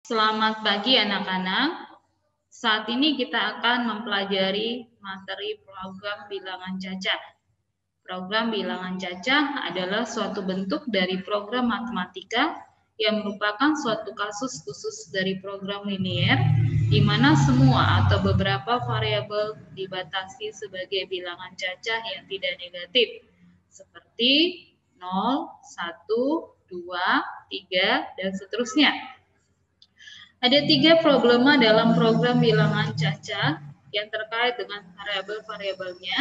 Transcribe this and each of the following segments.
Selamat pagi anak-anak. Saat ini kita akan mempelajari materi program bilangan cacah. Program bilangan cacah adalah suatu bentuk dari program matematika yang merupakan suatu kasus khusus dari program linier di mana semua atau beberapa variabel dibatasi sebagai bilangan cacah yang tidak negatif seperti 0, 1, 2, 3, dan seterusnya. Ada 3 problema dalam program bilangan cacah yang terkait dengan variabel-variabelnya,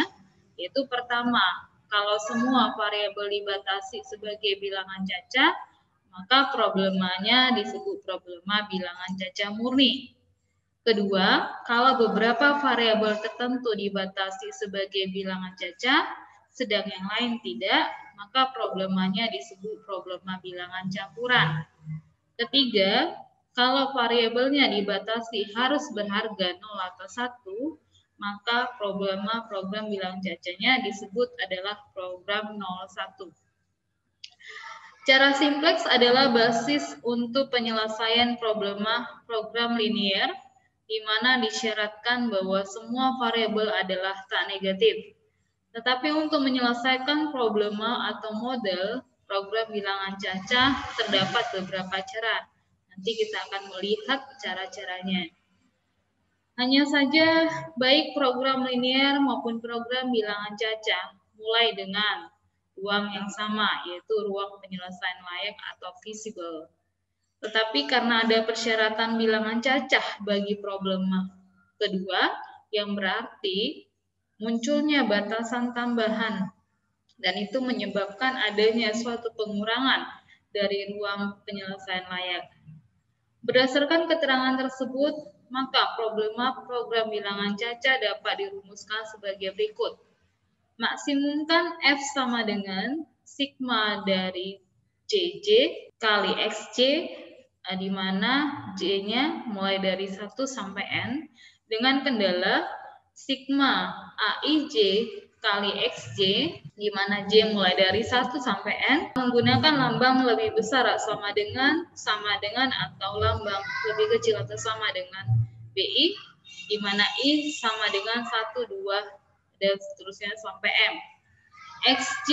yaitu pertama, kalau semua variabel dibatasi sebagai bilangan cacah, maka problemanya disebut problema bilangan cacah murni. Kedua, kalau beberapa variabel tertentu dibatasi sebagai bilangan cacah, sedang yang lain tidak, maka problemanya disebut problema bilangan campuran. Ketiga, kalau variabelnya dibatasi harus berharga 0 atau 1, maka program bilangan cacahnya disebut adalah program 01. Cara simplex adalah basis untuk penyelesaian program linier, di mana disyaratkan bahwa semua variabel adalah tak negatif. Tetapi untuk menyelesaikan problema atau model program bilangan cacah terdapat beberapa cara. Nanti kita akan melihat cara-caranya. Hanya saja baik program linier maupun program bilangan cacah mulai dengan ruang yang sama, yaitu ruang penyelesaian layak atau visible. Tetapi karena ada persyaratan bilangan cacah bagi problema kedua, yang berarti munculnya batasan tambahan, dan itu menyebabkan adanya suatu pengurangan dari ruang penyelesaian layak. Berdasarkan keterangan tersebut, maka problema program bilangan cacah dapat dirumuskan sebagai berikut. Maksimumkan F sama dengan sigma dari CJ kali XJ, di mana J-nya mulai dari 1 sampai N, dengan kendala sigma AIJ kali XJ, di mana J mulai dari 1 sampai N, menggunakan lambang lebih besar sama dengan, atau lambang lebih kecil atau sama dengan BI, di mana I sama dengan 1, 2, dan seterusnya sampai M. XJ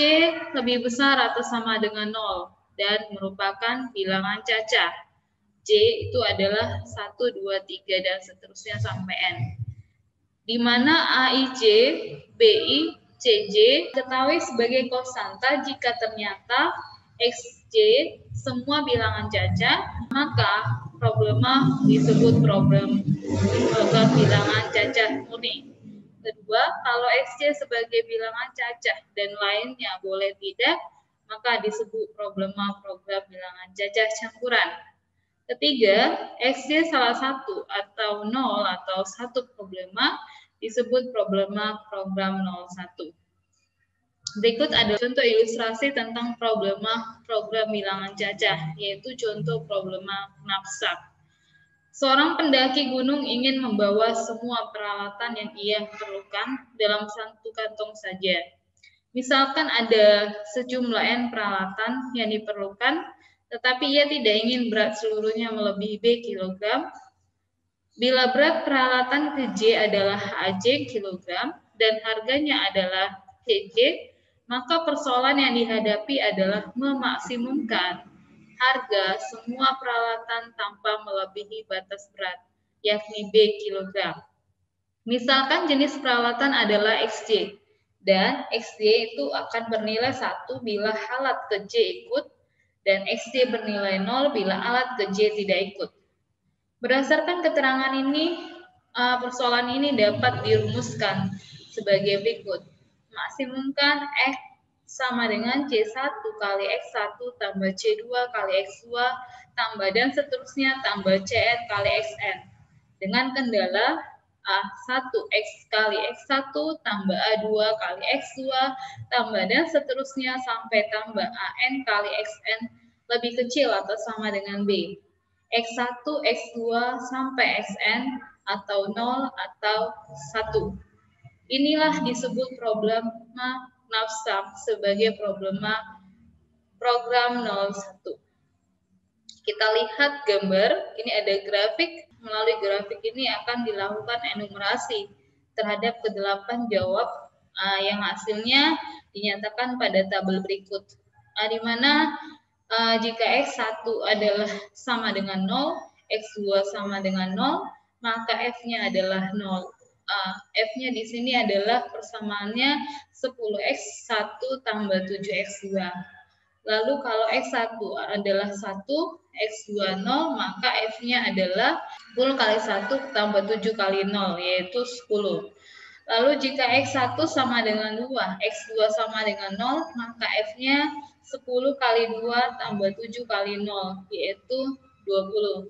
lebih besar atau sama dengan 0, dan merupakan bilangan cacah. J itu adalah 1, 2, 3, dan seterusnya sampai N. Di mana AIJ, BI, CJ diketahui sebagai konstanta jika ternyata XJ semua bilangan cacah, maka problema disebut program bilangan cacah murni. Kedua, kalau XJ sebagai bilangan cacah dan lainnya boleh tidak, maka disebut problema program bilangan cacah campuran. Ketiga, XJ salah satu atau 0 atau 1 problema disebut problema program 01. Berikut ada contoh ilustrasi tentang problema program bilangan cacah, yaitu contoh problema knapsack. Seorang pendaki gunung ingin membawa semua peralatan yang ia perlukan dalam satu kantong saja. Misalkan ada sejumlah N peralatan yang diperlukan, tetapi ia tidak ingin berat seluruhnya melebihi B kilogram. Bila berat peralatan ke J adalah AJ kilogram dan harganya adalah CJ, maka persoalan yang dihadapi adalah memaksimumkan harga semua peralatan tanpa melebihi batas berat, yakni B kilogram. Misalkan jenis peralatan adalah XJ, dan XJ itu akan bernilai 1 bila alat ke J ikut, dan XJ bernilai 0 bila alat ke J tidak ikut. Berdasarkan keterangan ini, persoalan ini dapat dirumuskan sebagai berikut. Maksimumkan X sama dengan C1 kali X1 tambah C2 kali X2 tambah dan seterusnya tambah Cn kali Xn. Dengan kendala A1X kali X1 tambah A2 kali X2 tambah dan seterusnya sampai tambah AN kali Xn lebih kecil atau sama dengan B. X1, X2, sampai Xn atau 0 atau 1. Inilah disebut problema knapsack sebagai problema program 01. Kita Kita lihat gambar, ini ada grafik. Melalui grafik ini akan dilakukan enumerasi terhadap ke-8 jawab yang hasilnya dinyatakan pada tabel berikut. Di mana jika X1 adalah sama dengan 0, X2 sama dengan 0, maka F-nya adalah 0. F-nya di sini adalah persamaannya 10X1 tambah 7X2. Lalu kalau X1 adalah 1, X2 0, maka F-nya adalah 10 kali 1 tambah 7 kali 0, yaitu 10. Lalu jika X1 sama dengan 2, X2 sama dengan 0, maka F-nya 10 kali 2 tambah 7 kali 0, yaitu 20.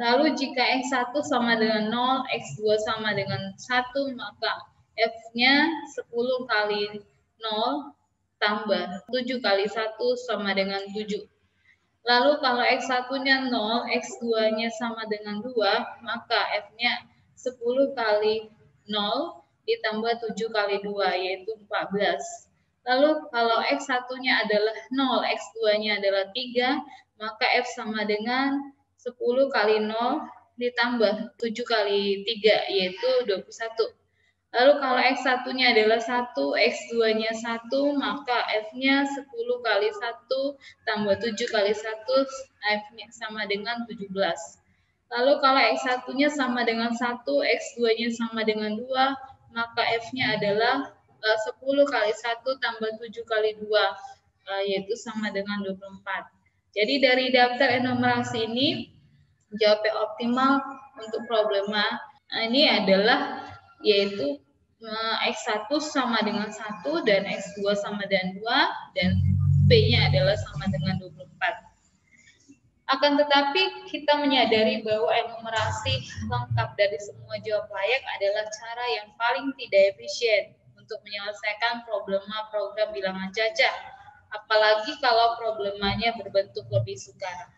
Lalu jika X1 sama dengan 0, X2 sama dengan 1, maka F-nya 10 kali 0 tambah 7 kali 1 sama dengan 7. Lalu kalau X1-nya 0, X2-nya sama dengan 2, maka F-nya 10 kali 0 ditambah 7 kali 2, yaitu 14. Lalu kalau X1-nya adalah 0, X2-nya adalah 3, maka F sama dengan 10 kali 0 ditambah 7 kali 3, yaitu 21. Lalu kalau X1-nya adalah 1, X2-nya 1, maka F-nya 10 kali 1 tambah 7 kali 1, F-nya sama dengan 17. Lalu kalau X1-nya sama dengan 1, X2-nya sama dengan 2, maka F-nya adalah 10 kali 1 tambah 7 kali 2, yaitu sama dengan 24. Jadi dari daftar enumerasi ini, jawaban optimal untuk problema ini adalah yaitu X1 sama dengan 1 dan X2 sama dengan 2 dan P-nya adalah sama dengan 24. Akan tetapi kita menyadari bahwa enumerasi lengkap dari semua jawab layak adalah cara yang paling tidak efisien untuk menyelesaikan problema program bilangan cacah, apalagi kalau problemanya berbentuk lebih sukar.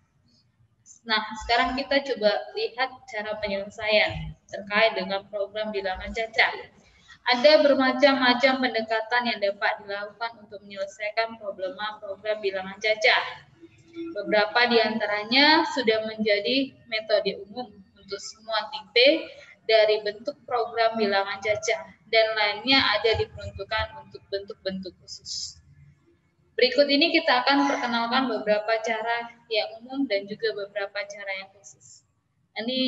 Nah, sekarang kita coba lihat cara penyelesaian terkait dengan program bilangan cacah. Ada bermacam-macam pendekatan yang dapat dilakukan untuk menyelesaikan problema program bilangan cacah. Beberapa di antaranya sudah menjadi metode umum untuk semua tipe dari bentuk program bilangan cacah, dan lainnya ada diperuntukkan untuk bentuk-bentuk khusus. Berikut ini kita akan perkenalkan beberapa cara yang umum dan juga beberapa cara yang khusus. Ini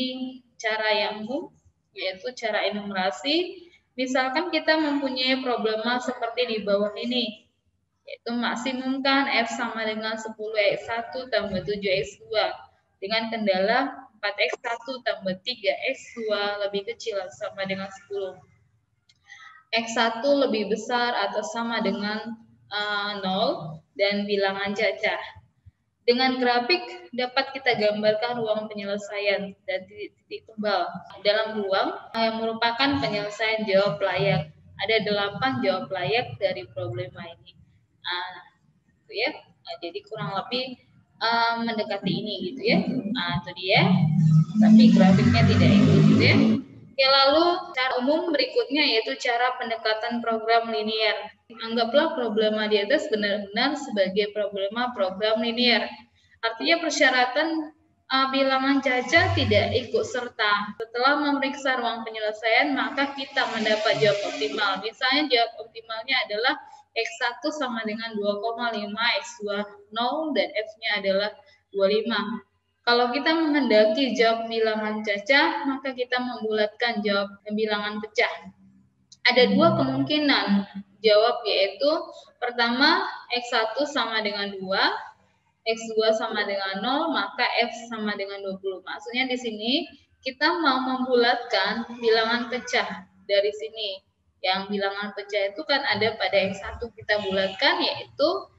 cara yang umum, yaitu cara enumerasi. Misalkan kita mempunyai problema seperti di bawah ini, yaitu maksimumkan F sama dengan 10X1 tambah 7X2 dengan kendala 4X1 tambah 3X2 lebih kecil atau sama dengan 10. X1 lebih besar atau sama dengan 0 dan bilangan cacah. Dengan grafik dapat kita gambarkan ruang penyelesaian dan titik tebal. Dalam ruang yang merupakan penyelesaian jawab layak. Ada 8 jawab layak dari problema ini. Gitu ya. Jadi kurang lebih mendekati ini gitu ya. Itu dia. Tapi grafiknya tidak itu gitu ya. Ya, lalu cara umum berikutnya yaitu cara pendekatan program linier. Anggaplah problema di atas benar-benar sebagai problema program linier. Artinya persyaratan bilangan cacah tidak ikut serta. Setelah memeriksa ruang penyelesaian, maka kita mendapat jawab optimal. Misalnya jawab optimalnya adalah X1 sama dengan 2,5, X2 0, dan F-nya adalah 25. Kalau kita menghendaki jawab bilangan cacah, maka kita membulatkan jawab bilangan pecah. Ada dua kemungkinan jawab, yaitu pertama X1 sama dengan 2, X2 sama dengan 0, maka F sama dengan 20. Maksudnya di sini kita mau membulatkan bilangan pecah dari sini. Yang bilangan pecah itu kan ada pada X1, kita bulatkan yaitu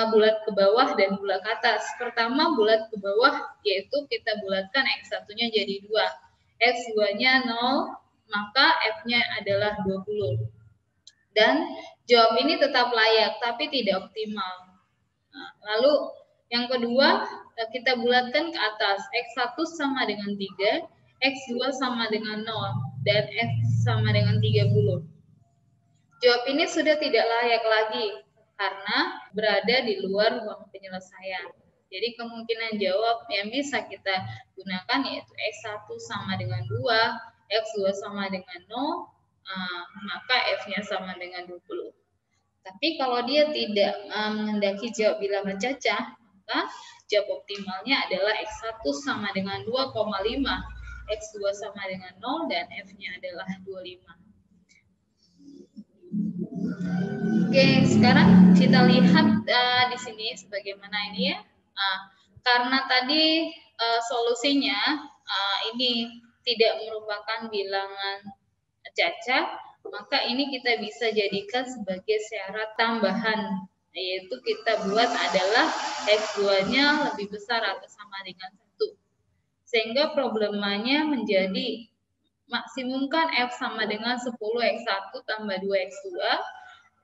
bulat ke bawah dan bulat ke atas. Pertama bulat ke bawah yaitu kita bulatkan X1-nya jadi 2, X2-nya 0, maka F-nya adalah 20. Dan jawab ini tetap layak tapi tidak optimal. Nah, lalu yang kedua kita bulatkan ke atas, X1 sama dengan 3, X2 sama dengan 0, dan F sama dengan 30. Jawab ini sudah tidak layak lagi karena berada di luar ruang penyelesaian. Jadi kemungkinan jawab yang bisa kita gunakan yaitu X1 sama dengan 2, X2 sama dengan 0, maka F-nya sama dengan 20. Tapi kalau dia tidak menghendaki jawab bilangan cacah, maka jawab optimalnya adalah X1 sama dengan 2,5, X2 sama dengan 0, dan F-nya adalah 25. Oke, sekarang kita lihat di sini sebagaimana ini ya. Karena tadi solusinya ini tidak merupakan bilangan cacah, maka ini kita bisa jadikan sebagai syarat tambahan, yaitu kita buat adalah X2-nya lebih besar atau sama dengan 1. Sehingga problemanya menjadi maksimumkan F sama dengan 10 X1 tambah 2 X2,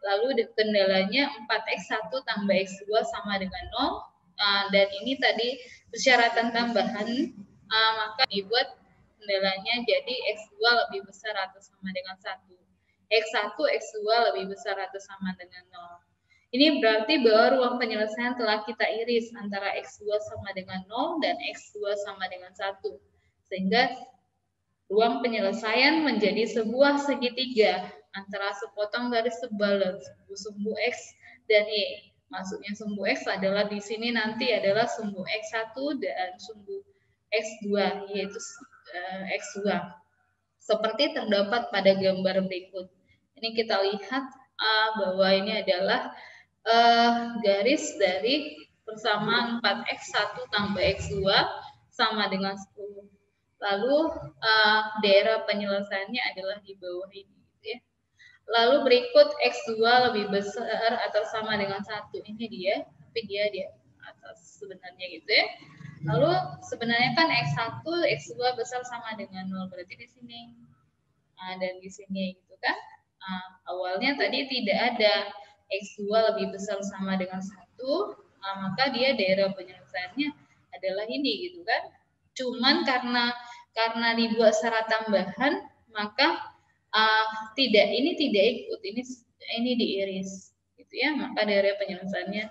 lalu kendalanya 4X1 tambah X2 sama dengan 0, dan ini tadi persyaratan tambahan, maka dibuat kendalanya jadi X2 lebih besar atau sama dengan 1. X1, X2 lebih besar atau sama dengan 0. Ini berarti bahwa ruang penyelesaian telah kita iris antara X2 sama dengan 0 dan X2 sama dengan 1. Sehingga ruang penyelesaian menjadi sebuah segitiga antara sepotong garis tebal sumbu X dan Y. Maksudnya sumbu X adalah di sini nanti adalah sumbu X1 dan sumbu X2, yaitu X2. Seperti terdapat pada gambar berikut. Ini kita lihat bahwa ini adalah garis dari persamaan 4X1 tambah X2 sama dengan 10. Lalu daerah penyelesaiannya adalah di bawah ini, gitu ya. Lalu berikut X2 lebih besar atau sama dengan 1. Ini dia, tapi dia di atas sebenarnya gitu ya. Lalu sebenarnya kan X1, X2 besar sama dengan 0, berarti di sini. Dan di sini gitu kan. Awalnya tadi tidak ada X2 lebih besar sama dengan 1, maka dia daerah penyelesaiannya adalah ini gitu kan. Cuman karena dibuat syarat tambahan, maka ini tidak ikut, ini diiris gitu ya, maka daerah penyelesaiannya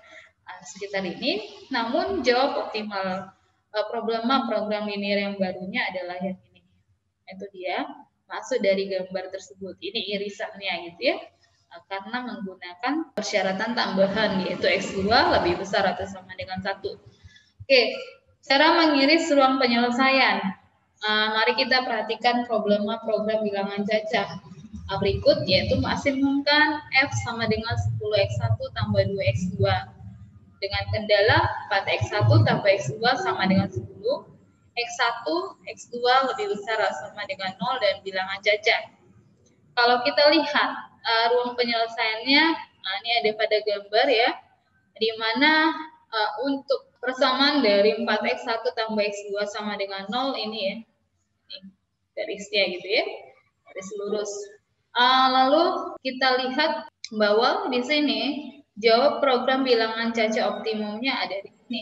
sekitar ini. Namun jawab optimal program linear yang barunya adalah yang ini. Itu dia maksud dari gambar tersebut. Ini irisannya gitu ya. Karena menggunakan persyaratan tambahan yaitu X2 lebih besar atau sama dengan 1. Oke, cara mengiris ruang penyelesaian. Mari kita perhatikan program bilangan cacah berikut, yaitu maksimumkan F sama dengan 10X1 tambah 2X2 dengan kendala 4X1 tambah X2 sama dengan 10, X1, X2 lebih besar atau sama dengan 0, dan bilangan cacah. Kalau kita lihat ruang penyelesaiannya, ini ada pada gambar ya, di mana untuk persamaan dari 4X1 tambah X2 sama dengan 0 ini ya, ini garisnya gitu ya, garis lurus. Lalu kita lihat bahwa di sini jawab program bilangan cacah optimumnya ada di sini.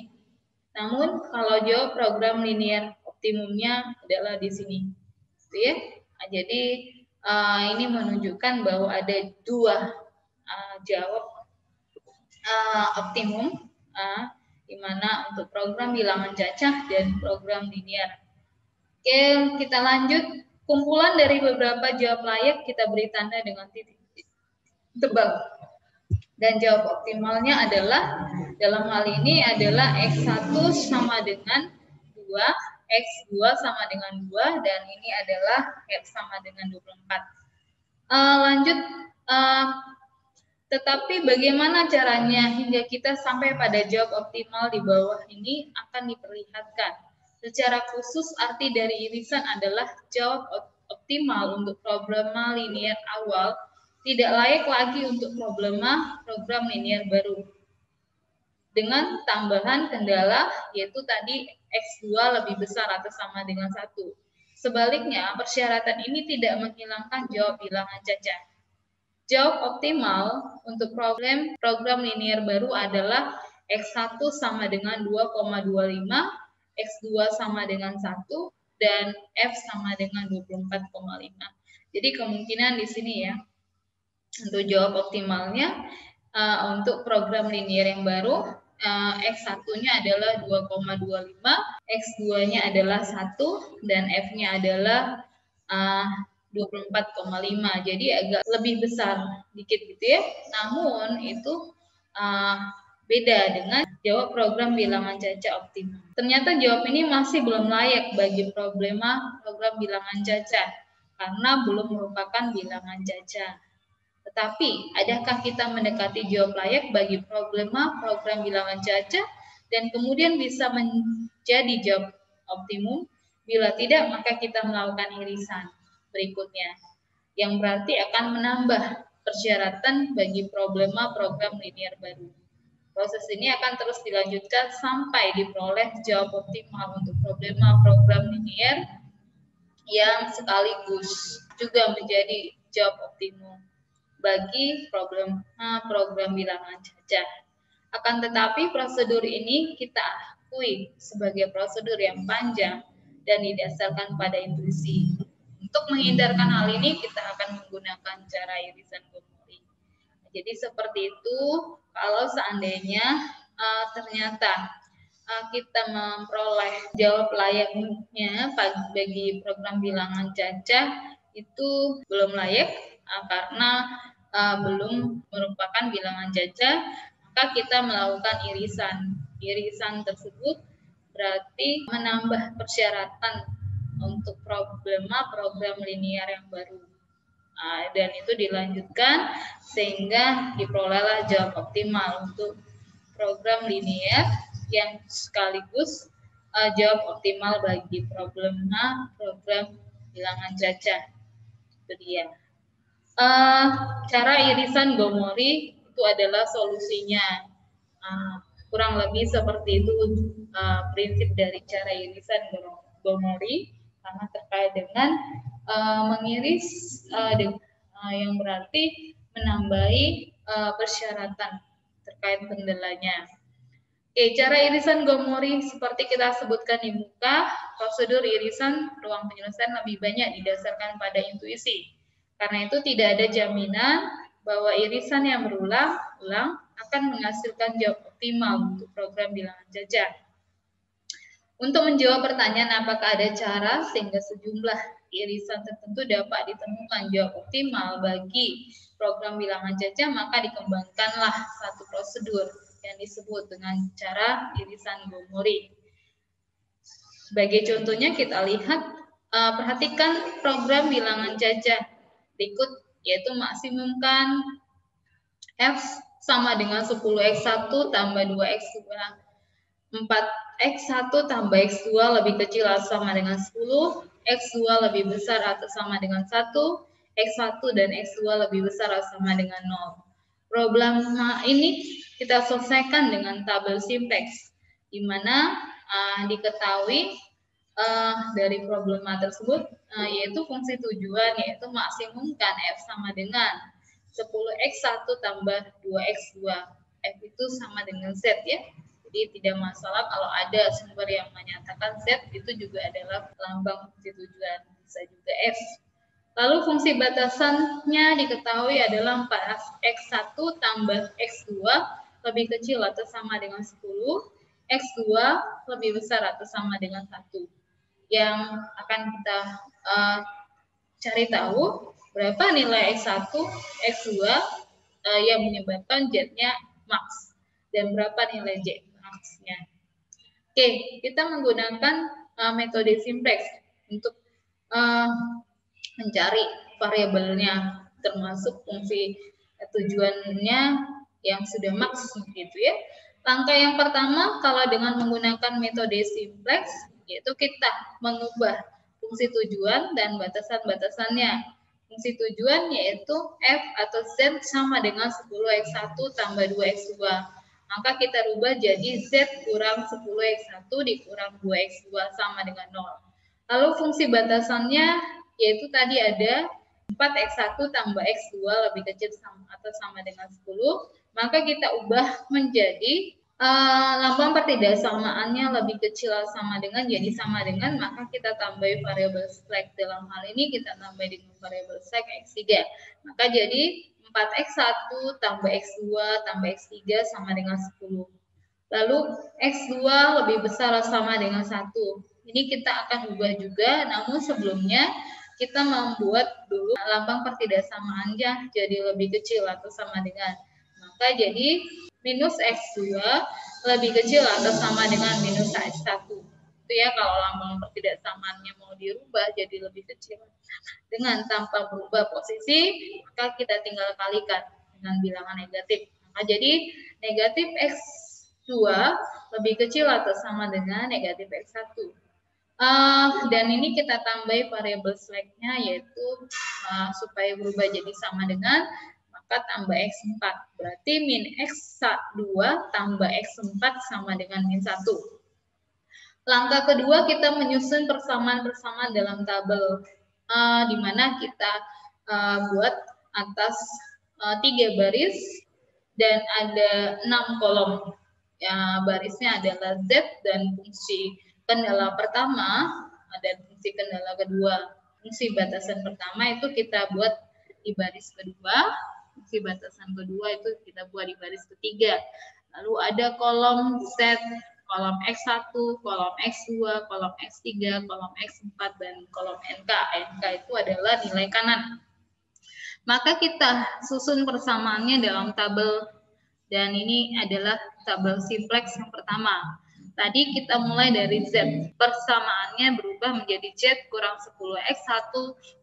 Namun kalau jawab program linear optimumnya adalah di sini, gitu ya. Jadi ini menunjukkan bahwa ada dua jawab optimum, di mana untuk program bilangan cacah dan program linear. Oke, kita lanjut. Kumpulan dari beberapa jawab layak kita beri tanda dengan titik tebal. Dan jawab optimalnya adalah, dalam hal ini adalah X1 sama dengan 2, X2 sama dengan 2, dan ini adalah X sama dengan 24. Lanjut, tetapi bagaimana caranya hingga kita sampai pada jawab optimal di bawah ini akan diperlihatkan. Secara khusus arti dari irisan adalah jawab optimal untuk problema linear awal tidak layak lagi untuk program linear baru. Dengan tambahan kendala yaitu tadi X2 lebih besar atau sama dengan 1. Sebaliknya, persyaratan ini tidak menghilangkan jawab bilangan cacah. Jawab optimal untuk program linear baru adalah X1 sama dengan 2,25, X2 sama dengan 1, dan F sama dengan 24,5. Jadi kemungkinan di sini ya, untuk jawab optimalnya untuk program linear yang baru X1-nya adalah 2,25, X2-nya adalah 1, dan F-nya adalah 24,5. Jadi agak lebih besar dikit gitu ya. Namun itu beda dengan jawab program bilangan Caca optimal. Ternyata jawab ini masih belum layak bagi problema program bilangan Caca karena belum merupakan bilangan Caca. Tetapi, adakah kita mendekati jawab layak bagi problema program bilangan Caca dan kemudian bisa menjadi jawab optimum? Bila tidak, maka kita melakukan irisan berikutnya, yang berarti akan menambah persyaratan bagi problema program linear baru. Proses ini akan terus dilanjutkan sampai diperoleh jawab optimal untuk problema program linear yang sekaligus juga menjadi jawab optimum bagi program bilangan Caca. Akan tetapi prosedur ini kita akui sebagai prosedur yang panjang dan didasarkan pada intuisi. Untuk menghindarkan hal ini kita akan menggunakan cara irisan Gomori. Jadi seperti itu, kalau seandainya ternyata kita memperoleh jawab layaknya bagi program bilangan Caca itu belum layak karena belum merupakan bilangan Caca, maka kita melakukan irisan. Irisan tersebut berarti menambah persyaratan untuk problema program linear yang baru. Dan itu dilanjutkan sehingga diperolehlah jawab optimal untuk program linear yang sekaligus jawab optimal bagi problema program bilangan Caca. Itu dia. Cara irisan Gomori itu adalah solusinya. Kurang lebih seperti itu prinsip dari cara irisan Gomori, karena terkait dengan mengiris yang berarti menambahi persyaratan terkait pendelanya. Oke, cara irisan Gomori seperti kita sebutkan di muka, prosedur irisan ruang penyelesaian lebih banyak didasarkan pada intuisi. Karena itu tidak ada jaminan bahwa irisan yang berulang-ulang akan menghasilkan jawab optimal untuk program bilangan Caca. Untuk menjawab pertanyaan apakah ada cara sehingga sejumlah irisan tertentu dapat ditemukan jawab optimal bagi program bilangan Caca, maka dikembangkanlah satu prosedur yang disebut dengan cara irisan Gomori. Sebagai contohnya kita lihat, perhatikan program bilangan Caca berikut, yaitu maksimumkan F sama dengan 10x1 tambah 2x2, 4x1 tambah x2 lebih kecil atau sama dengan 10, x2 lebih besar atau sama dengan 1, x1 dan x2 lebih besar atau sama dengan 0. Problema ini kita selesaikan dengan tabel simplex, di mana diketahui dari problema tersebut yaitu fungsi tujuan, yaitu maksimumkan F sama dengan 10x1 tambah 2x2. F itu sama dengan Z ya. Jadi tidak masalah kalau ada sumber yang menyatakan Z itu juga adalah lambang fungsi tujuan, bisa juga F. Lalu fungsi batasannya diketahui adalah 4x1 tambah x2 lebih kecil atau sama dengan 10, x2 lebih besar atau sama dengan 1. Yang akan kita cari tahu berapa nilai X1, X2 yang menyebabkan Z-nya max dan berapa nilai Z max-nya. Oke, kita menggunakan metode simplex untuk mencari variabelnya, termasuk fungsi tujuannya yang sudah max gitu ya. Langkah yang pertama kalau dengan menggunakan metode simplex, yaitu kita mengubah fungsi tujuan dan batasan-batasannya. Fungsi tujuan yaitu F atau Z sama dengan 10x1 tambah 2x2. Maka kita rubah jadi Z kurang 10x1 dikurang 2x2 sama dengan 0. Lalu fungsi batasannya yaitu tadi ada 4x1 tambah x2 lebih kecil atau sama dengan 10. Maka kita ubah menjadi lambang pertidaksamaannya lebih kecil atau sama dengan, jadi sama dengan, maka kita tambah variabel slack. Dalam hal ini kita tambah dengan variabel slack x3. Maka jadi 4x1 tambah x2 tambah x3 sama dengan 10. Lalu X2 lebih besar atau sama dengan 1. Ini kita akan ubah juga, namun sebelumnya kita membuat dulu lambang pertidaksamaan jadi lebih kecil atau sama dengan. Maka jadi minus X2 lebih kecil atau sama dengan minus X1. Itu ya kalau lambang pertidaksamaannya mau dirubah jadi lebih kecil. Dengan tanpa berubah posisi, maka kita tinggal kalikan dengan bilangan negatif. Maka jadi negatif X2 lebih kecil atau sama dengan negatif X1. Dan ini kita tambahi variabel slack-nya yaitu supaya berubah jadi sama dengan, maka tambah X4. Berarti min X2 tambah X4 sama dengan min 1. Langkah kedua kita menyusun persamaan-persamaan dalam tabel, di mana kita buat atas 3 baris dan ada 6 kolom. Ya, barisnya adalah Z dan fungsi kendala pertama dan fungsi kendala kedua. Fungsi batasan pertama itu kita buat di baris kedua, fungsi batasan kedua itu kita buat di baris ketiga. Lalu ada kolom Z, kolom X1, kolom X2, kolom X3, kolom X4, dan kolom NK. NK itu adalah nilai kanan. Maka kita susun persamaannya dalam tabel, dan ini adalah tabel simplex yang pertama. Tadi kita mulai dari Z, persamaannya berubah menjadi Z kurang 10X1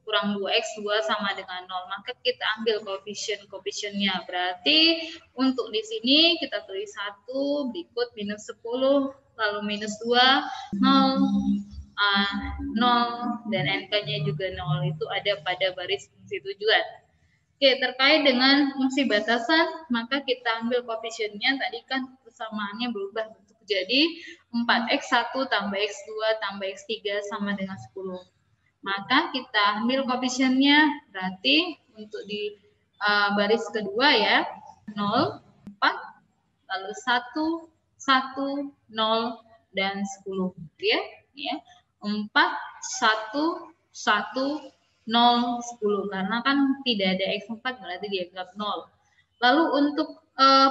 kurang 2X2 sama dengan 0. Maka kita ambil koefisien-koefisiennya. Berarti untuk di sini kita tulis 1, berikut minus 10, lalu minus 2, 0, 0, dan NK-nya juga 0. Itu ada pada baris fungsi tujuan. Oke, terkait dengan fungsi batasan, maka kita ambil koefisiennya. Tadi kan persamaannya berubah bentuk jadi 4X1 tambah X2 tambah X3 sama dengan 10. Maka kita ambil koefisiennya, berarti untuk di baris kedua ya, 0, 4, lalu 1, 1, 0, dan 10. Ya, 4, 1, 1, 0, 10. Karena kan tidak ada X4 berarti dianggap 0. Lalu untuk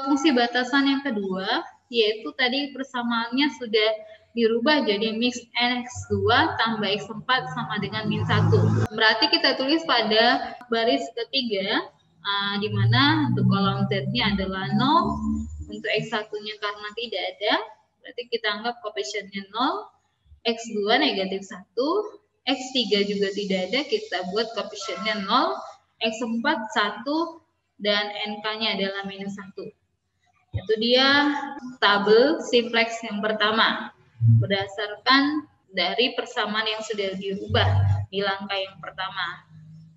fungsi batasan yang kedua, yaitu tadi persamaannya sudah dirubah jadi mix X2 tambah X4 sama dengan min 1. Berarti kita tulis pada baris ketiga, di mana untuk kolom Z-nya adalah 0, untuk X1-nya karena tidak ada, berarti kita anggap koefisiennya 0, X2 negatif 1, X3 juga tidak ada, kita buat koefisiennya 0, X4 1, dan NK-nya adalah minus 1. Itu dia tabel simplex yang pertama, berdasarkan dari persamaan yang sudah dirubah di langkah yang pertama.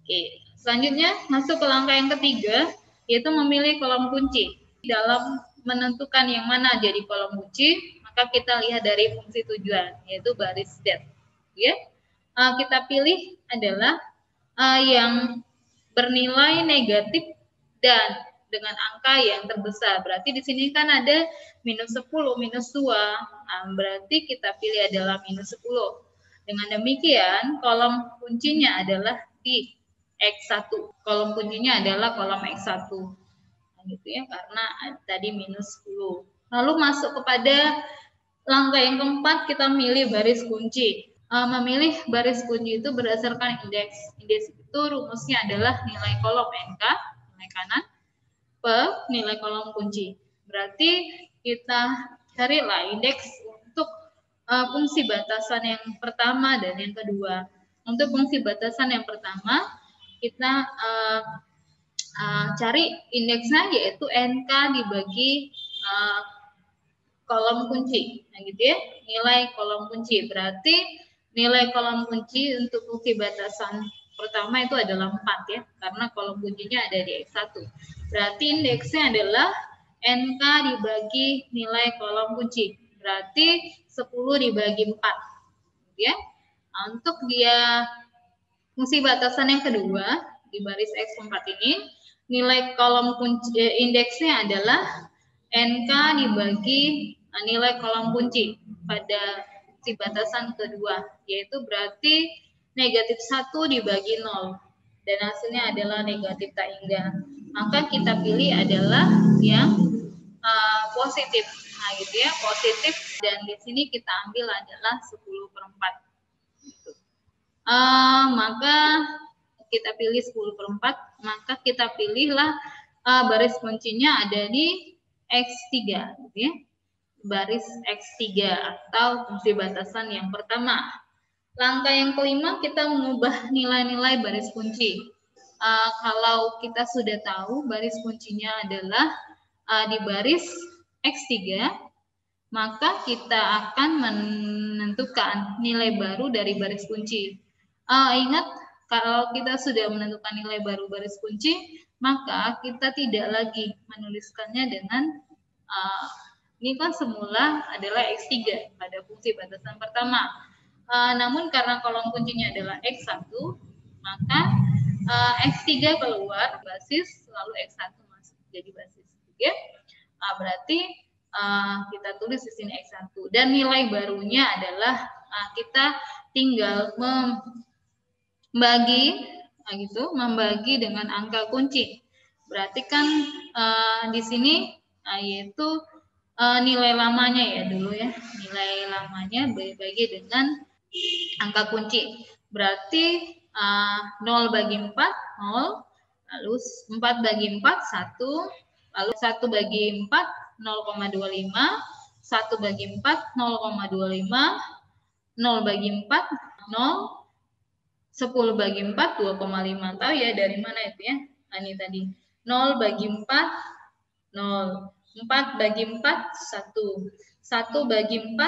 Oke, selanjutnya masuk ke langkah yang ketiga, yaitu memilih kolom kunci. Dalam menentukan yang mana jadi kolom kunci, maka kita lihat dari fungsi tujuan, yaitu baris Z. Ya, kita pilih adalah yang bernilai negatif dan dengan angka yang terbesar. Berarti di sini kan ada minus 10, minus 2. Berarti kita pilih adalah minus 10. Dengan demikian, kolom kuncinya adalah di X1. Kolom kuncinya adalah kolom X1. Gitu ya, karena tadi minus 10. Lalu masuk kepada langkah yang keempat, kita milih baris kunci. Memilih baris kunci itu berdasarkan indeks. Indeks itu rumusnya adalah nilai kolom NK, nilai kanan, per nilai kolom kunci. Berarti kita carilah indeks untuk fungsi batasan yang pertama dan yang kedua. Untuk fungsi batasan yang pertama, kita cari indeksnya yaitu NK dibagi kolom kunci. Nah gitu ya, nilai kolom kunci. Berarti nilai kolom kunci untuk fungsi batasan pertama itu adalah 4 ya, karena kolom kuncinya ada di X1. Berarti indeksnya adalah NK dibagi nilai kolom kunci. Berarti 10 dibagi 4. Ya. Nah, untuk dia fungsi batasan yang kedua di baris X4 ini, nilai kolom kunci indeksnya adalah NK dibagi nilai kolom kunci pada fungsi batasan kedua, yaitu berarti negatif 1 dibagi 0 dan hasilnya adalah negatif tak hingga. Maka kita pilih adalah yang positif. Nah, gitu ya, positif, dan di sini kita ambil adalah 10/4. Gitu. Maka kita pilih 10/4, maka kita pilihlah baris kuncinya ada di X3, gitu ya. Baris X3 atau fungsi batasan yang pertama. Langkah yang kelima, kita mengubah nilai-nilai baris kunci. Kalau kita sudah tahu baris kuncinya adalah di baris X3, maka kita akan menentukan nilai baru dari baris kunci. Ingat, kalau kita sudah menentukan nilai baru baris kunci, maka kita tidak lagi menuliskannya dengan ini kan semula adalah X3 pada fungsi batasan pertama. Namun karena kolom kuncinya adalah X1, maka X3 keluar basis, lalu X1 masuk jadi basis. Oke? Berarti kita tulis di sini X1. Dan nilai barunya adalah kita tinggal membagi dengan angka kunci. Berarti kan di sini yaitu nilai lamanya ya dulu ya. Nilai lamanya dibagi dengan angka kunci. Berarti 0 bagi 4, 0. Lalu 4 bagi 4, 1. Lalu 1 bagi 4, 0,25. 1 bagi 4, 0,25. 0 bagi 4, 0. 10 bagi 4, 2,5. Tahu ya dari mana itu ya? Nah, ini tadi. 0 bagi 4, 0. 4 bagi 4, 1. 1 bagi 4,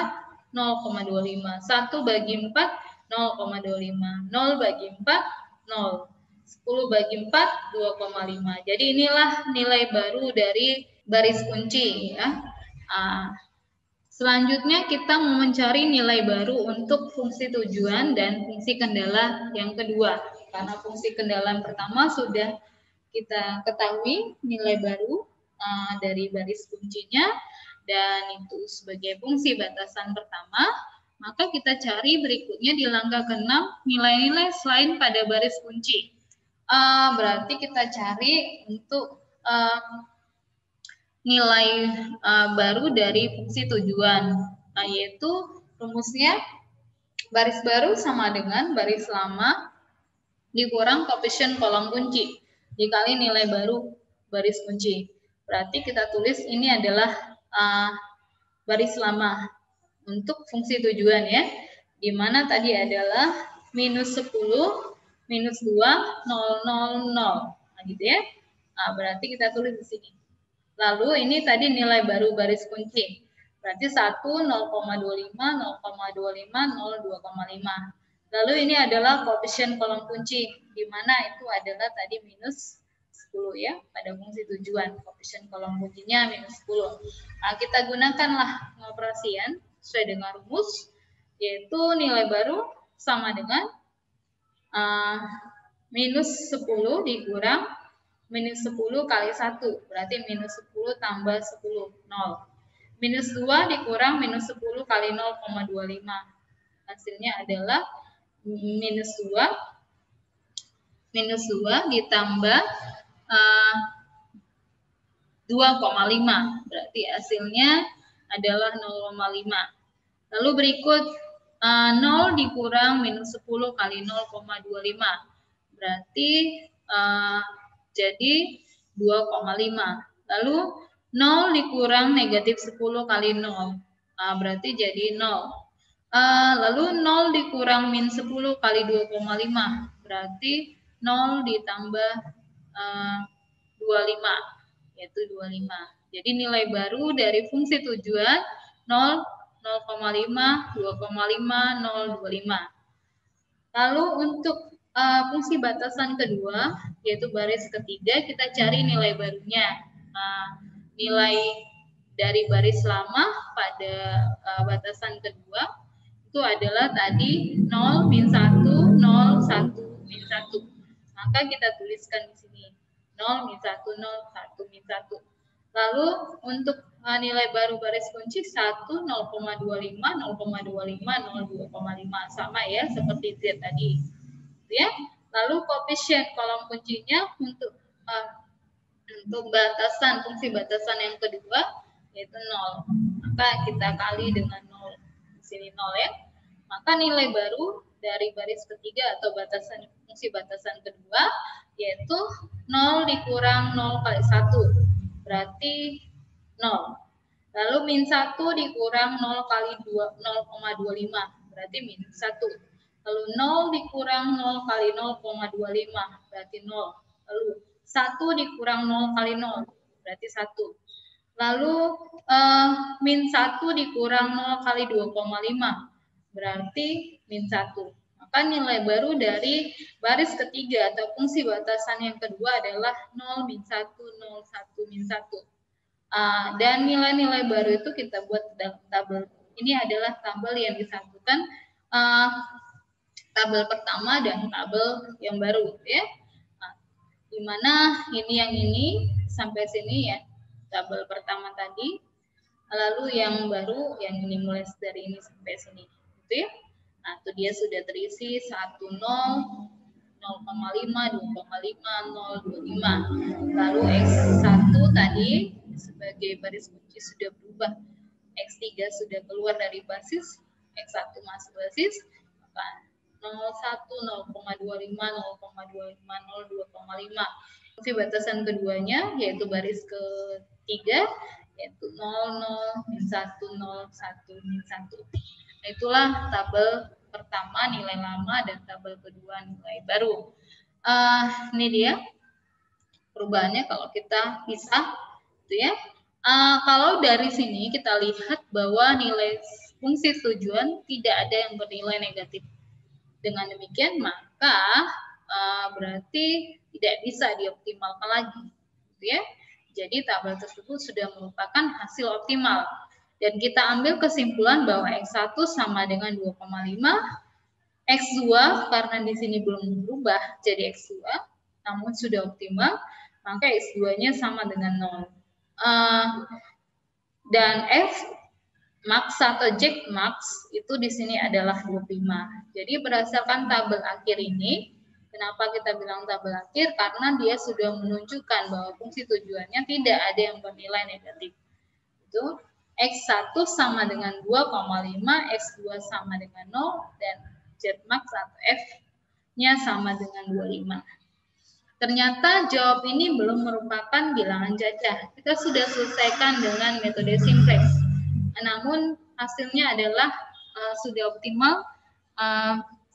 0,25. 1 bagi 4, 0,25. 0 bagi 4, 0. 10 bagi 4, 2,5. Jadi inilah nilai baru dari baris kunci ya. Selanjutnya kita mau mencari nilai baru untuk fungsi tujuan dan fungsi kendala yang kedua. Karena fungsi kendala yang pertama sudah kita ketahui nilai baru dari baris kuncinya, dan itu sebagai fungsi batasan pertama, maka kita cari berikutnya di langkah ke-6 nilai-nilai selain pada baris kunci. Berarti kita cari untuk nilai baru dari fungsi tujuan, yaitu rumusnya baris baru sama dengan baris lama dikurang koefisien kolom kunci dikali nilai baru baris kunci. Berarti kita tulis ini adalah baris lama untuk fungsi tujuan ya, di mana tadi adalah minus 10, minus 2, 0, 0, 0. Nah, gitu ya. Berarti kita tulis di sini. Lalu ini tadi nilai baru baris kunci. Berarti 1, 0,25, 0,25, 0, 2,5. Lalu ini adalah koefisien kolom kunci, di mana itu adalah tadi minus 10 ya, pada fungsi tujuan. Koefisien kolom kuncinya minus 10. Nah, kita gunakanlah pengoperasian sesuai dengan rumus, yaitu nilai baru sama dengan minus 10 dikurang minus 10 kali 1, berarti minus 10 tambah 10, 0. Minus 2 dikurang minus 10 kali 0,25. Hasilnya adalah minus 2 ditambah 2,5. Berarti hasilnya adalah 0,5. Lalu berikut 0 dikurang minus 10 kali 0,25. Berarti jadi 2,5. Lalu 0 dikurang negatif 10 kali 0. Berarti jadi 0. Lalu 0 dikurang min 10 kali 2,5. Berarti 0 ditambah 25. Yaitu 25. Jadi nilai baru dari fungsi tujuan 0, 0,5, 2,5, 0,25. Lalu untuk fungsi batasan kedua, yaitu baris ketiga, kita cari nilai barunya. Nilai dari baris lama pada batasan kedua itu adalah tadi 0, min 1, 0, 1, min 1. Maka kita tuliskan di sini 0, min 1, 0, 1, min 1. Lalu untuk nilai baru baris kunci 1, 0,25, 0,25, 0,2,5. Sama ya, seperti Z tadi. Ya. Lalu koefisien kolom kuncinya untuk batasan, fungsi batasan yang kedua yaitu 0. maka kita kali dengan 0. Di sini 0 ya. Maka nilai baru dari baris ketiga atau batasan fungsi batasan kedua yaitu 0 dikurang 0 kali 1 berarti 0. Lalu min 1 dikurang 0 kali 0,25 berarti min 1. Lalu 0 dikurang 0 kali 0,25 berarti 0. Lalu 1 dikurang 0 kali 0 berarti 1. Lalu min 1 dikurang 0 kali 2,5 berarti min 1. Maka nilai baru dari baris ketiga atau fungsi batasan yang kedua adalah 0, min 1, 0, 1, min 1. Dan nilai-nilai baru itu kita buat dalam tabel. Ini adalah tabel yang disatukan tabel pertama dan tabel yang baru ya. Di mana ini yang ini sampai sini ya, tabel pertama tadi. Lalu yang baru yang ini mulai dari ini sampai sini gitu ya. Nah, itu dia sudah terisi 1, 0, 0,5, 2,5, 0, 25. Lalu X1 tadi sebagai baris kunci sudah berubah. X3 sudah keluar dari basis, X1 masuk basis, maka 0,1, 0,25, 0,25, 0, 2,5. Fungsi batasan keduanya yaitu baris ketiga yaitu 0, 0, min 1, 0, 1, min 1. Nah, itulah tabel pertama nilai lama dan tabel kedua nilai baru. Ini dia perubahannya kalau kita pisah, gitu ya. Kalau dari sini kita lihat bahwa nilai fungsi tujuan tidak ada yang bernilai negatif. Dengan demikian maka berarti tidak bisa dioptimalkan lagi, gitu ya. Jadi tabel tersebut sudah merupakan hasil optimal. Dan kita ambil kesimpulan bahwa X1 sama dengan 2,5, X2 karena di sini belum berubah jadi X2, namun sudah optimal, maka X2-nya sama dengan 0. Dan F max atau Jack max itu di sini adalah 25. Jadi berdasarkan tabel akhir ini, kenapa kita bilang tabel akhir? Karena dia sudah menunjukkan bahwa fungsi tujuannya tidak ada yang bernilai negatif. Itu X1 sama dengan 2,5, X2 sama dengan 0, dan Z max atau F-nya sama dengan 25. Ternyata jawab ini belum merupakan bilangan cacah. Kita sudah selesaikan dengan metode simplex. Namun hasilnya adalah sudah optimal,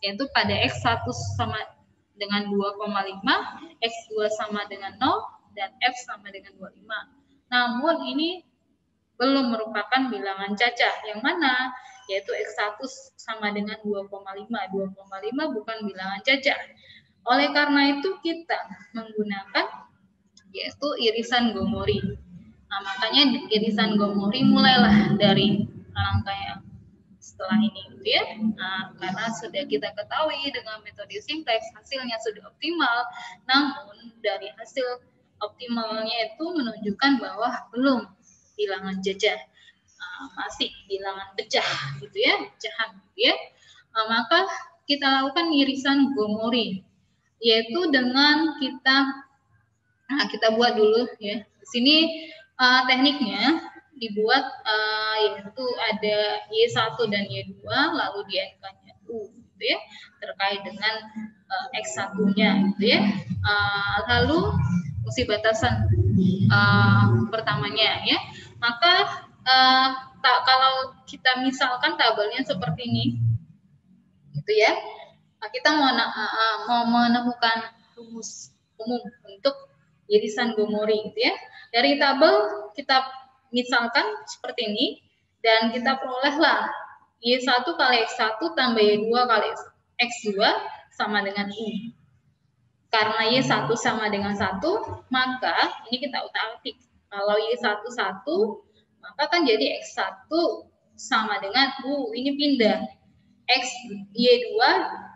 yaitu pada X1 sama dengan 2,5, X2 sama dengan 0, dan F sama dengan 25. Namun ini belum merupakan bilangan cacah, yang mana yaitu X1 sama dengan 2,5. 2,5 bukan bilangan cacah. Oleh karena itu kita menggunakan yaitu irisan Gomori. Nah, makanya irisan Gomori mulailah dari langkah yang setelah ini, gitu ya. Nah, karena sudah kita ketahui dengan metode simplex hasilnya sudah optimal, namun dari hasil optimalnya itu menunjukkan bahwa belum bilangan cacah, masih bilangan pecah, gitu ya, pecahan, gitu ya. Maka kita lakukan irisan Gomori, yaitu dengan kita buat dulu ya. Di sini tekniknya dibuat yaitu ada Y1 dan Y2 lalu di NK-nya U, gitu ya, terkait dengan X1-nya, gitu ya. Lalu fungsi batasan pertamanya ya. Maka kalau kita misalkan tabelnya seperti ini, gitu ya, kita mau menemukan rumus umum untuk irisan Gomori, gitu ya. Dari tabel kita misalkan seperti ini dan kita perolehlah Y1 kali X1 tambah Y2 kali X2 sama dengan U. Karena Y1 sama dengan 1, maka ini kita utak-atik. Kalau Y1 1, maka kan jadi X1 sama dengan U. Ini pindah. Y2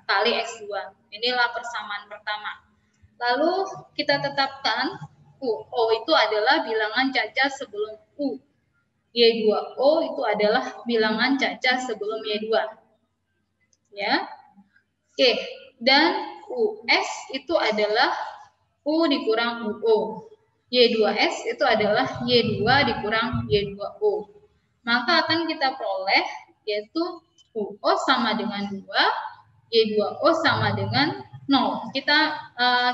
kali X2. Inilah persamaan pertama. Lalu kita tetapkan O itu adalah bilangan cacah sebelum U. Y2O itu adalah bilangan cacah sebelum Y2. Ya. Oke, dan US itu adalah U dikurang UO. Y2S itu adalah Y2 dikurang Y2O. maka akan kita peroleh yaitu UO sama dengan 2, Y2O sama dengan 0. Kita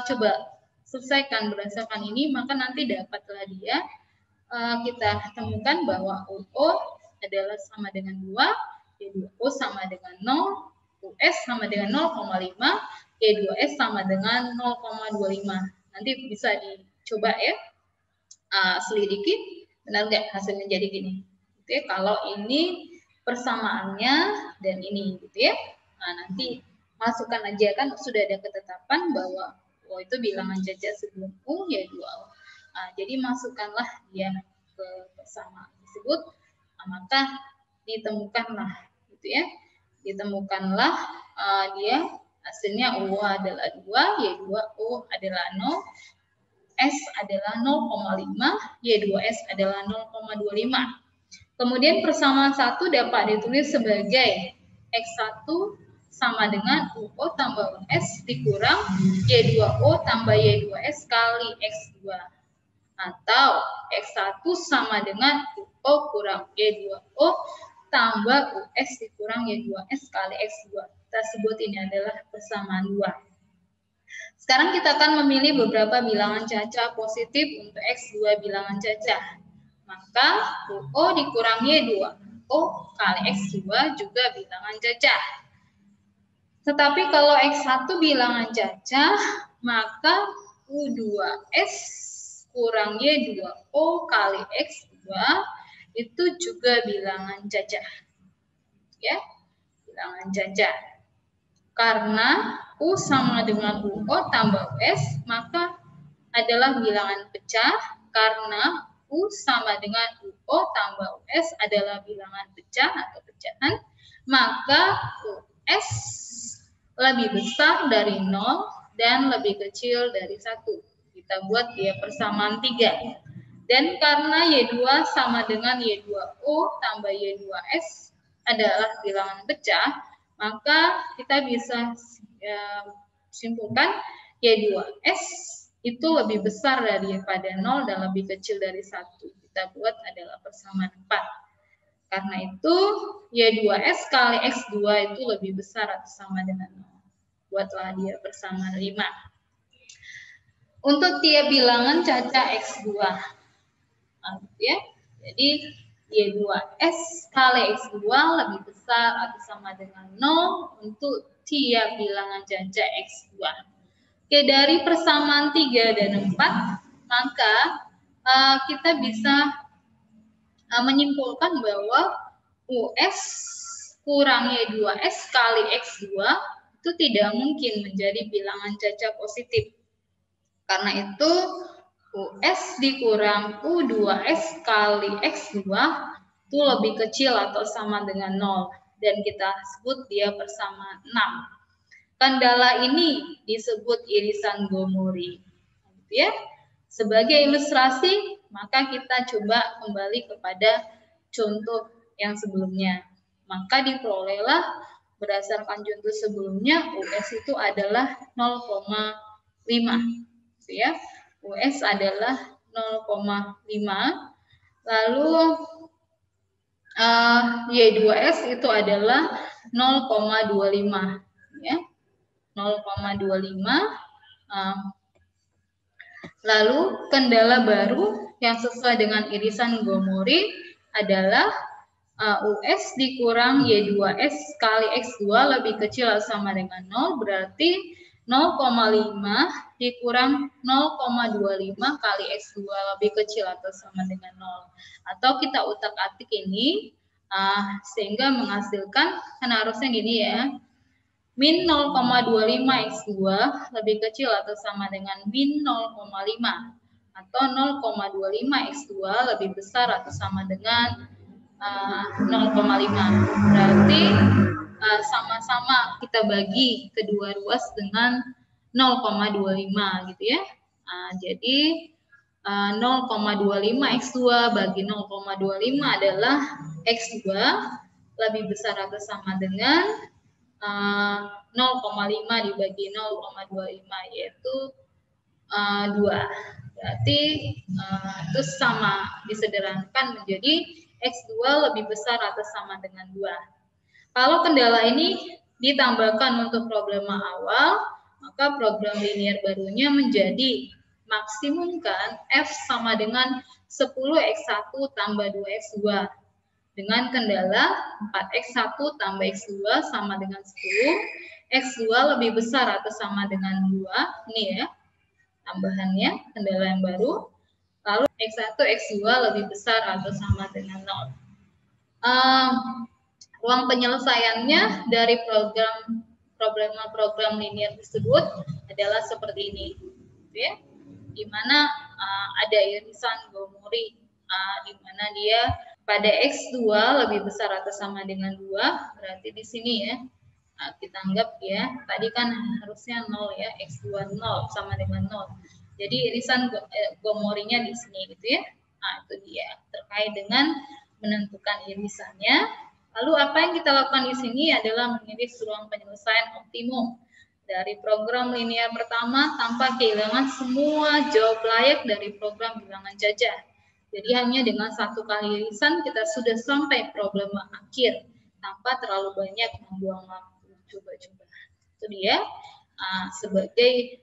coba selesaikan berdasarkan ini, maka nanti dapatlah dia. Kita temukan bahwa UO adalah sama dengan 2, Y2O sama dengan 0, US sama dengan 0,5, Y2S sama dengan 0,25. Nanti bisa dicoba ya, selidiki, benar nggak hasilnya jadi gini. Gitu ya, kalau ini persamaannya dan ini gitu ya. Nah, nanti masukkan aja, kan sudah ada ketetapan bahwa O itu bilangan jajar sebelum U ya 2O. Nah, jadi masukkanlah dia ke persamaan tersebut, nah, maka ditemukanlah gitu ya. Ditemukanlah dia hasilnya U adalah 2, Y2O adalah 0, S adalah 0,5, Y2S adalah 0,25. Kemudian persamaan 1 dapat ditulis sebagai X1 sama dengan UO tambah US dikurang Y2O tambah Y2S kali X2. Atau X1 sama dengan UO kurang Y2O tambah US dikurang Y2S kali X2. Kita sebut ini adalah persamaan 2. Sekarang kita akan memilih beberapa bilangan cacah positif untuk X2 bilangan cacah. Maka UO dikurangi 2O kali X2 juga bilangan cacah. Tetapi kalau X1 bilangan cacah, maka U2S kurang Y2O kali X2 itu juga bilangan cacah. Ya, bilangan cacah. Karena U sama dengan UO tambah US, maka adalah bilangan pecah. Karena U sama dengan UO tambah US adalah bilangan pecah atau pecahan, maka US lebih besar dari 0 dan lebih kecil dari 1. Kita buat dia persamaan 3. Dan karena Y2 sama dengan Y2O tambah Y2S adalah bilangan pecah, maka kita bisa simpulkan Y2S itu lebih besar daripada 0 dan lebih kecil dari 1. Kita buat adalah persamaan 4. Karena itu Y2S kali X2 itu lebih besar atau sama dengan 0. Buatlah dia persamaan 5. Untuk tiap bilangan cacah X2. Ya. Jadi Y2S kali X2 lebih besar atau sama dengan 0 untuk tiap bilangan cacah X2. Oke, dari persamaan 3 dan 4, maka kita bisa menyimpulkan bahwa US kurang Y2S kali X2 itu tidak mungkin menjadi bilangan cacah positif. Karena itu US dikurang U2S kali X2 itu lebih kecil atau sama dengan 0. Dan kita sebut dia persamaan 6. Kendala ini disebut irisan Gomori. Ya. Sebagai ilustrasi, maka kita coba kembali kepada contoh yang sebelumnya. Maka diperolehlah berdasarkan contoh sebelumnya, US itu adalah 0,5. Ya. US adalah 0,5, lalu Y2S itu adalah 0,25, ya, 0,25. Lalu kendala baru yang sesuai dengan irisan Gomori adalah US dikurang Y2S kali X2 lebih kecil atau sama dengan 0, berarti 0,5 dikurang 0,25 kali X2 lebih kecil atau sama dengan 0. Atau kita utak-atik ini sehingga menghasilkan, kan harusnya gini ya, min 0,25 X2 lebih kecil atau sama dengan min 0,5. Atau 0,25 X2 lebih besar atau sama dengan 0,5. Berarti sama-sama kita bagi kedua ruas dengan 0,25 gitu ya. Jadi 0,25 X2 bagi 0,25 adalah X2 lebih besar atau sama dengan 0,5 dibagi 0,25 yaitu 2. Berarti itu sama disederhanakan menjadi X2 lebih besar atau sama dengan 2. Kalau kendala ini ditambahkan untuk problema awal, maka program linear barunya menjadi maksimumkan F sama dengan 10x1 tambah 2x2 dengan kendala 4x1 tambah x2 sama dengan 10, x2 lebih besar atau sama dengan 2, ini ya tambahannya, kendala yang baru. Lalu x1, x2 lebih besar atau sama dengan 0. Ruang penyelesaiannya dari program linear tersebut adalah seperti ini, ya, di mana ada irisan Gomori, di mana dia pada x2 lebih besar atau sama dengan 2, berarti di sini ya kita anggap ya, tadi kan harusnya 0 ya, x2 0 sama dengan 0. Jadi irisan Gomorinya di sini gitu ya. Nah, itu dia terkait dengan menentukan irisannya. Lalu apa yang kita lakukan di sini adalah mengiris ruang penyelesaian optimum dari program linear pertama tanpa kehilangan semua jawab layak dari program bilangan jajah. Jadi hanya dengan satu kali irisan kita sudah sampai problema akhir tanpa terlalu banyak membuang waktu coba-coba. Itu dia sebagai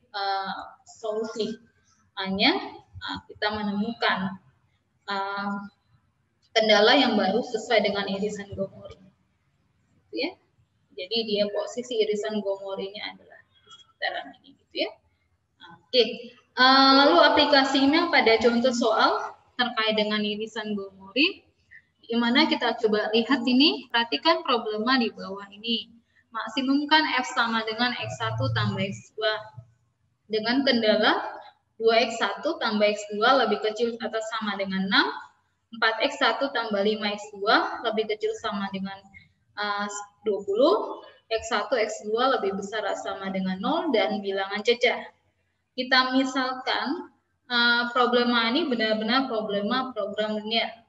solusi. Hanya kita menemukan kendala yang baru sesuai dengan irisan Gomori. Gitu ya. Jadi dia posisi irisan Gomorinya adalah di sekitaran ini gitu ya. Oke. Lalu aplikasinya pada contoh soal terkait dengan irisan Gomori, di mana kita coba lihat ini, perhatikan problema di bawah ini. Maksimumkan F sama dengan X1 tambah X2 dengan kendala 2X1 tambah X2 lebih kecil atau sama dengan 6, 4X1 tambah 5X2 lebih kecil sama dengan 20, X1, X2 lebih besar atau sama dengan 0, dan bilangan jajah. Kita misalkan problema ini benar-benar problema program linear,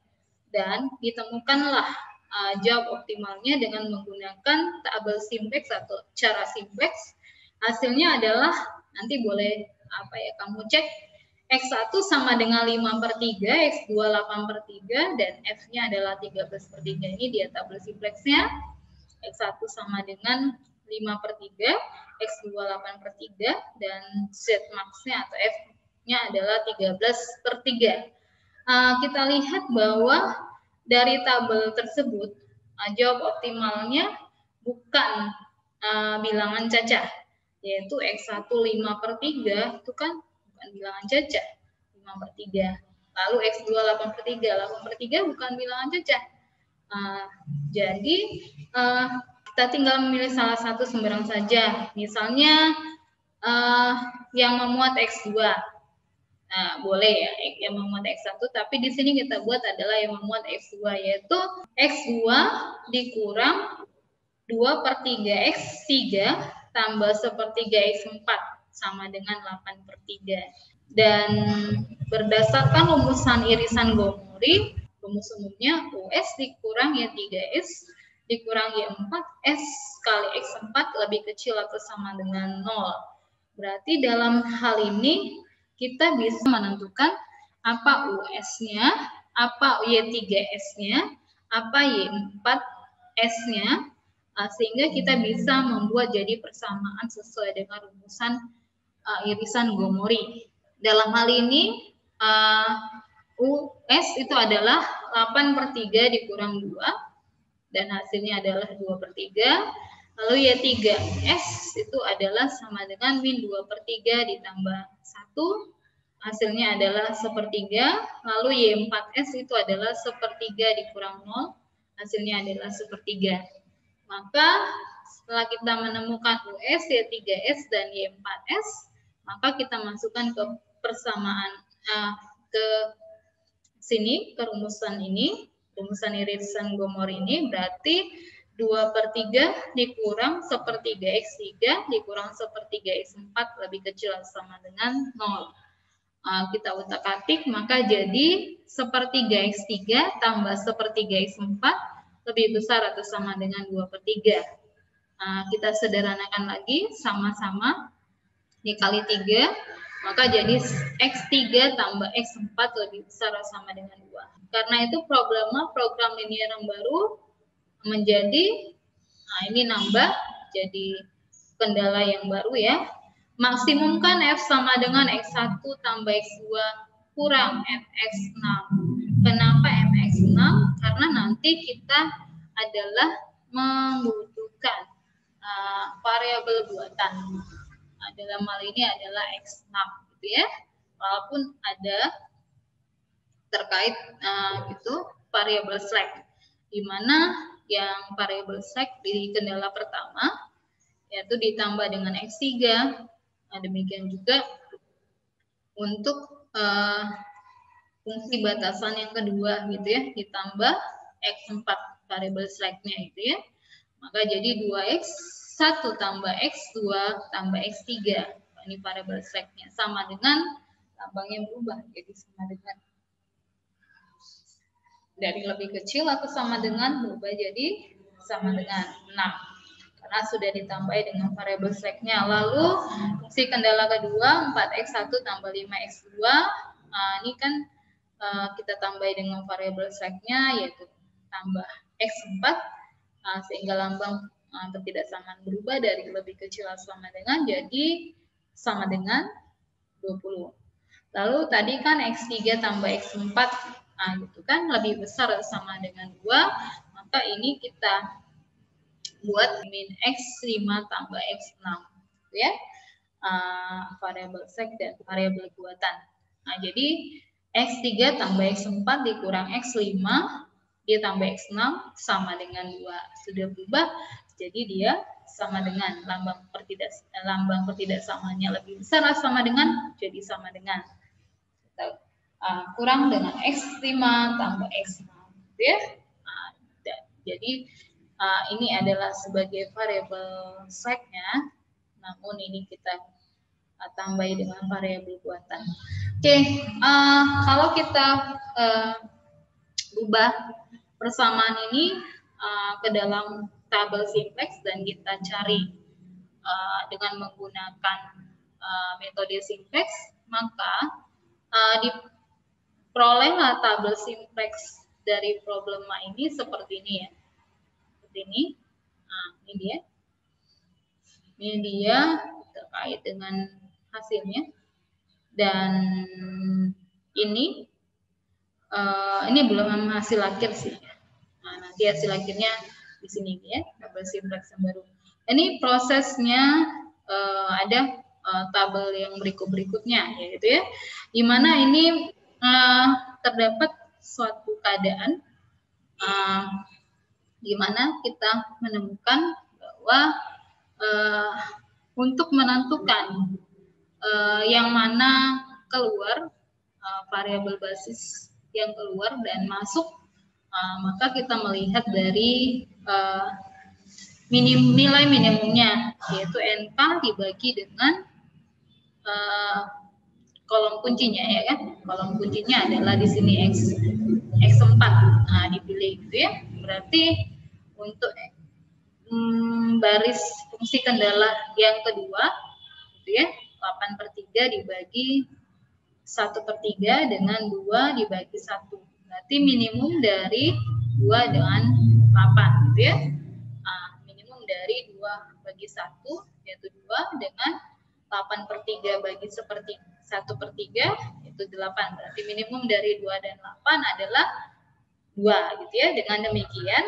dan ditemukanlah jawab optimalnya dengan menggunakan tabel simplex atau cara simplex. Hasilnya adalah nanti boleh kamu cek X1 sama dengan 5/3, X2 8/3, dan F-nya adalah 13/3. Ini dia tabel simplexnya. X1 sama dengan 5/3, X2 8/3, dan Z max-nya atau F-nya adalah 13/3. Kita lihat bahwa dari tabel tersebut jawab optimalnya bukan bilangan cacah, yaitu X1 5/3 itu kan bukan bilangan cacah 5/3. Lalu X2 8/3, 8/3 bukan bilangan cacah. Jadi kita tinggal memilih salah satu sembarang saja. Misalnya yang memuat X2. Nah, boleh ya yang memuat X1, tapi di sini kita buat adalah yang memuat X2, yaitu X2 dikurang 2/3 X3 tambah 1/3 X4 sama dengan 8/3. Dan berdasarkan rumusan irisan Gomori, rumus umumnya US dikurang Y3S dikurang Y4, S kali X4 lebih kecil atau sama dengan 0. Berarti dalam hal ini kita bisa menentukan apa US-nya, apa Y3S-nya, apa Y4S-nya, sehingga kita bisa membuat jadi persamaan sesuai dengan rumusan irisan Gomori. Dalam hal ini US itu adalah 8/3 dikurang 2, dan hasilnya adalah 2/3. Lalu Y3S itu adalah sama dengan min 2/3 ditambah 1, hasilnya adalah 1/3. Lalu Y4S itu adalah 1/3 dikurang 0, hasilnya adalah 1/3. Maka setelah kita menemukan US, Y3S, dan Y4S, maka kita masukkan ke persamaan ke sini, ke rumusan ini, rumusan irisan Gomori ini, berarti 2/3 dikurang 1/3 X3 dikurang 1/3 X4 lebih kecil atau sama dengan 0. Kita utak-atik, maka jadi 1/3 X3 tambah 1/3 X4 lebih besar atau sama dengan 2/3. Kita sederhanakan lagi, sama-sama dikali 3, maka jadi X3 tambah X4 lebih besar atau sama dengan 2. Karena itu program linear yang baru menjadi, nah ini nambah jadi kendala yang baru ya. Maksimumkan F sama dengan X1 tambah X2 kurang Fx6. Kenapa Fx6? Karena nanti kita adalah membutuhkan variabel buatan. Nah, dalam hal ini adalah X6 gitu ya. Walaupun ada terkait itu variabel slack, di mana yang variabel slack di kendala pertama yaitu ditambah dengan X3. Nah, demikian juga untuk fungsi batasan yang kedua gitu ya, ditambah X4 variabel slacknya itu ya. Maka jadi 2X1 tambah X2 tambah X3. Ini variabel slacknya sama dengan lambangnya berubah, jadi sama dengan dari lebih kecil atau sama dengan berubah jadi sama dengan 6. Karena sudah ditambah dengan variabel slacknya. Lalu fungsi kendala kedua 4x1 tambah 5x2. Nah, ini kan kita tambah dengan variabel slacknya yaitu tambah x4, sehingga lambang ketidaksamaan berubah dari lebih kecil atau sama dengan jadi sama dengan 20. Lalu tadi kan x3 tambah x4, nah gitu kan lebih besar atau sama dengan 2, maka ini kita buat min X5 tambah X6 gitu ya, variabel slack dan variabel buatan. Nah, jadi X3 tambah X4 dikurang X5 ditambah X6 sama dengan 2. Sudah berubah, jadi dia sama dengan lambang pertidaksamaannya lebih besar atau sama dengan, jadi sama dengan. Kurang dengan X5 tambah X6 gitu ya. Jadi ini adalah sebagai variabel slacknya, namun ini kita tambah dengan variabel buatan. Oke, kalau kita ubah persamaan ini ke dalam tabel simplex dan kita cari dengan menggunakan metode simplex, maka diperolehlah tabel simplex dari problema ini seperti ini ya. Ini, nah, ini dia. Ini dia terkait dengan hasilnya. Dan ini belum hasil akhir sih. Nah, nanti hasil akhirnya di sini ya, tabel simplex yang baru. Ini prosesnya ada tabel yang berikutnya yaitu ya, di mana ini terdapat suatu keadaan di mana kita menemukan bahwa untuk menentukan yang mana keluar variabel basis yang keluar dan masuk, maka kita melihat dari nilai minimumnya, yaitu NK dibagi dengan kolom kuncinya ya kan. Kolom kuncinya adalah di sini X4. Nah, dipilih gitu ya. Berarti untuk baris fungsi kendala yang kedua gitu ya, 8/3 dibagi 1/3 dengan 2 dibagi 1. Berarti minimum dari 2 dengan 8 gitu ya. Minimum dari 2 bagi 1 yaitu 2 dengan 8/3 bagi 1/3 yaitu 8. Berarti minimum dari 2 dan 8 adalah 2 gitu ya. Dengan demikian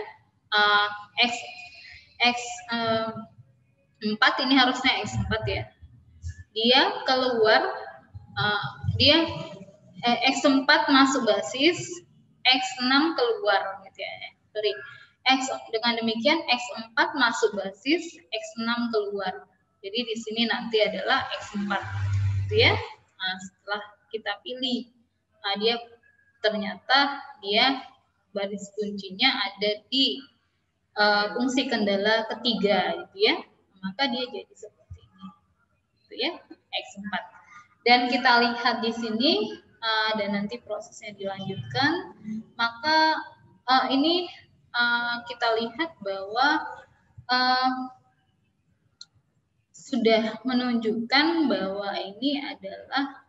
X4 ini harusnya X4 ya. Dia keluar, X4 masuk basis, X6 keluar gitu ya. Sorry. Dengan demikian X4 masuk basis, X6 keluar. Jadi di sini nanti adalah X4 gitu ya. Nah, setelah kita pilih, dia ternyata dia baris kuncinya ada di fungsi kendala ketiga gitu ya, maka dia jadi seperti ini gitu ya, X4. Dan kita lihat di sini dan nanti prosesnya dilanjutkan, maka ini kita lihat bahwa sudah menunjukkan bahwa ini adalah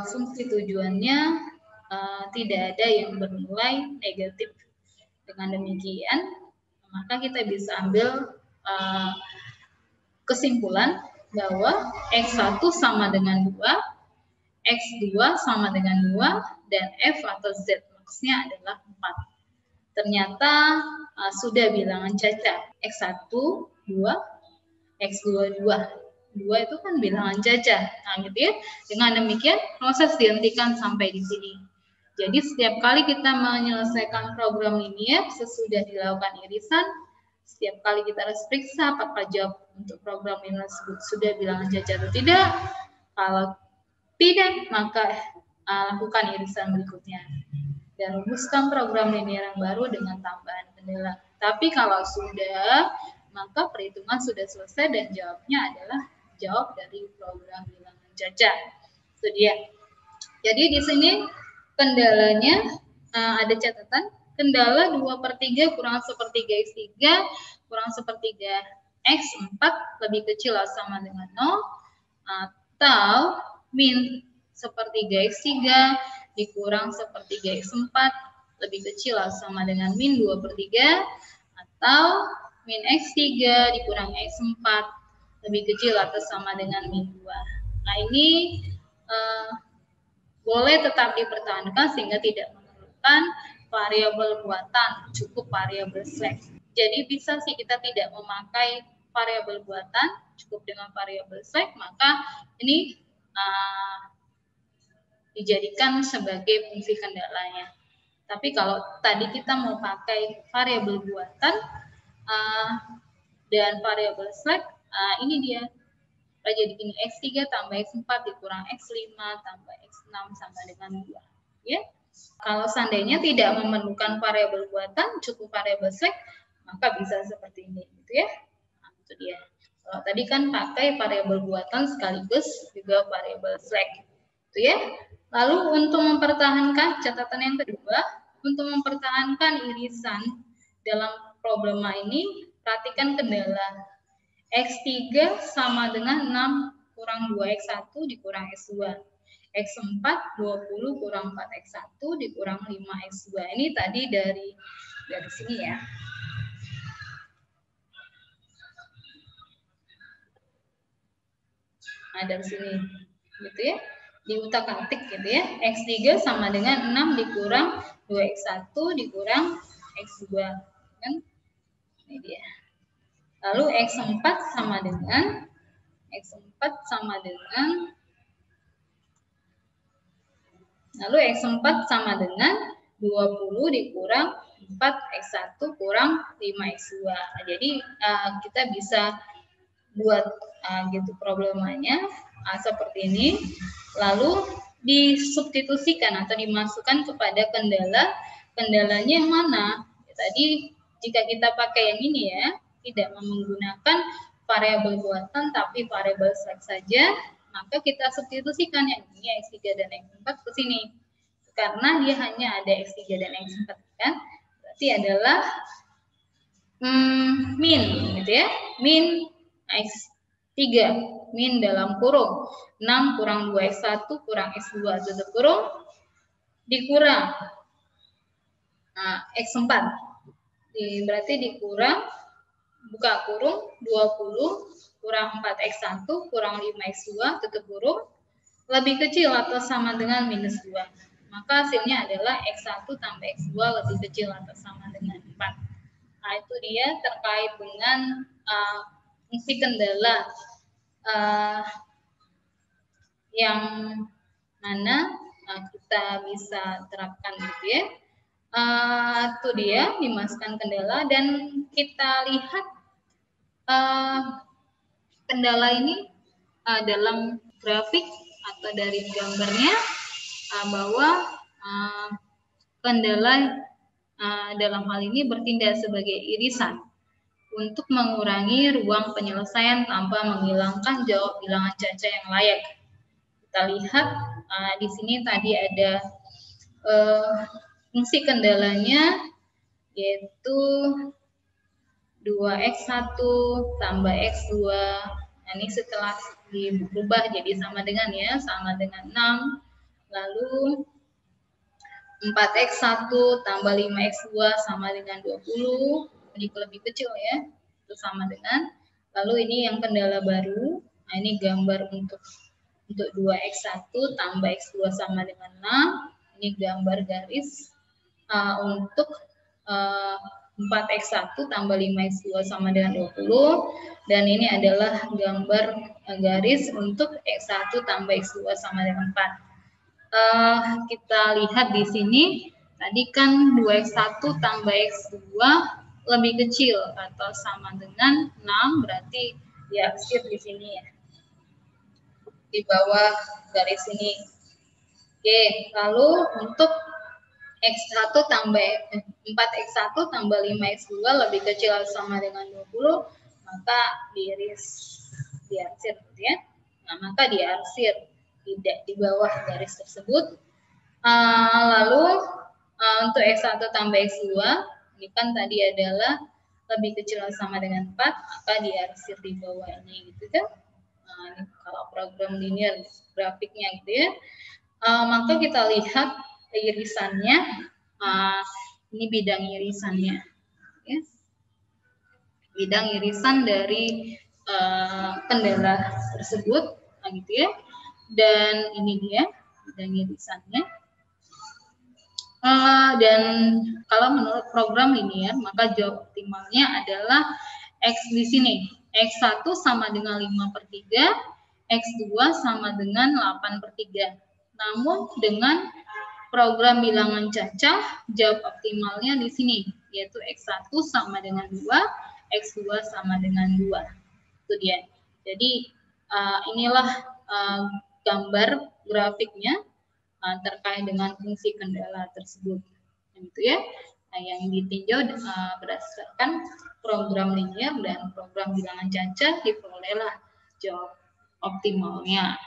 fungsi tujuannya tidak ada yang bernilai negatif. Dengan demikian, maka kita bisa ambil kesimpulan bahwa X1 sama dengan 2, X2 sama dengan 2, dan F atau Z maksnya adalah 4. Ternyata sudah bilangan caca. X1, 2, X2, 2. 2 itu kan bilangan caca. Nah, gitu ya. Dengan demikian, proses dihentikan sampai di sini. Jadi, setiap kali kita menyelesaikan program ini ya, sesudah dilakukan irisan, setiap kali kita harus periksa apakah jawab untuk program ini sudah bilangan caca atau tidak. Kalau tidak, maka lakukan irisan berikutnya dan rumuskan program linier yang baru dengan tambahan kendala. Tapi kalau sudah, maka perhitungan sudah selesai dan jawabnya adalah jawab dari program bilangan caca. Itu dia. Jadi di sini kendalanya ada catatan, kendala 2/3 kurang 1/3 X3 kurang 1/3 X4 lebih kecil atau sama dengan 0, atau min 1/3 X3 dikurang 1/3 X4 lebih kecil atau sama dengan min 2/3, atau min X3 dikurang X4 lebih kecil atau sama dengan min 2. Nah, ini boleh tetap dipertahankan sehingga tidak memerlukan variabel buatan, cukup variabel slack. Jadi bisa sih kita tidak memakai variabel buatan, cukup dengan variabel slack, maka ini dijadikan sebagai fungsi kendalanya. Tapi kalau tadi kita mau pakai variabel buatan dan variabel slack, ini dia. Jadi ini X3 tambah X4 dikurang X5 tambah X6 sama dengan 2. Ya. Kalau seandainya tidak memerlukan variabel buatan, cukup variabel slack, maka bisa seperti ini, gitu ya. Nah, itu dia. Kalau tadi kan pakai variabel buatan sekaligus juga variabel slack, itu ya. Lalu untuk mempertahankan catatan yang kedua, untuk mempertahankan irisan dalam problema ini, perhatikan kendala. X3 sama dengan 6 kurang 2X1 dikurang X2. X4 20 kurang 4X1 dikurang 5X2. Ini tadi dari sini ya. Nah, dari sini gitu ya. Diutak-atik gitu ya. X3 sama dengan 6 dikurang 2X1 dikurang X2. Kan? Ini dia. Lalu X4 sama dengan 20 dikurang 4X1 kurang 5X2. Jadi kita bisa buat gitu problemanya seperti ini. Lalu disubstitusikan atau dimasukkan kepada kendalanya yang mana? Ya, tadi jika kita pakai yang ini ya, tidak menggunakan variabel buatan tapi variabel slack saja, maka kita substitusikan yang ini X3 dan X4 ke sini. Karena dia hanya ada X3 dan X4 kan, berarti adalah min gitu ya. Min X3 min dalam kurung 6 kurang 2X1 kurang X2 tutup kurung dikurang X4. Berarti dikurang buka kurung 20 kurang 4X1 kurang 5X2 tutup kurung lebih kecil atau sama dengan minus 2. Maka hasilnya adalah X1 tambah X2 lebih kecil atau sama dengan 4. Nah, itu dia terkait dengan fungsi kendala yang mana kita bisa terapkan gitu ya. Itu dia dimasukkan kendala dan kita lihat kendala ini dalam grafik atau dari gambarnya bahwa kendala dalam hal ini bertindak sebagai irisan untuk mengurangi ruang penyelesaian tanpa menghilangkan jawab bilangan caca yang layak. Kita lihat di sini tadi ada fungsi kendalanya yaitu 2X1 tambah X2. Nah, ini setelah diubah jadi sama dengan 6. Lalu 4x1 tambah 5x2 sama dengan 20. Ini lebih kecil ya. Itu sama dengan. Lalu ini yang kendala baru. Nah, ini gambar untuk 2x1 tambah x2 sama dengan 6. Ini gambar garis untuk 4x1 tambah 5x2 sama dengan 20. Dan ini adalah gambar garis untuk x1 tambah x2 sama dengan 4. Kita lihat di sini, tadi kan 2x1 tambah x2 lebih kecil atau sama dengan 6, berarti diarsir di sini ya. Di bawah garis ini. Oke, lalu untuk x1 tambah 4x1 tambah 5x2 lebih kecil atau sama dengan 20, maka diarsir gitu ya. Nah, maka diarsir tidak di bawah garis tersebut. Lalu untuk x1 tambah x2, ini kan tadi adalah lebih kecil atau sama dengan 4, maka diarsir di bawah ini gitu kan. Nah, ini kalau program linear grafiknya gitu ya. Maka kita lihat irisannya, ini bidang irisannya ya. Bidang irisan dari kendala tersebut gitu ya. Dan ini dia bidang irisannya. Dan kalau menurut program linear, maka jawab optimalnya adalah X di sini. X1 sama dengan 5/3, X2 sama dengan 8/3. Namun dengan program bilangan cacah, jawab optimalnya di sini, yaitu X1 sama dengan 2, X2 sama dengan 2. Itu dia. Jadi inilah gambar grafiknya terkait dengan fungsi kendala tersebut, gitu ya. Nah, yang ditinjau berdasarkan program linear dan program bilangan cacah, diperolehlah jawab optimalnya.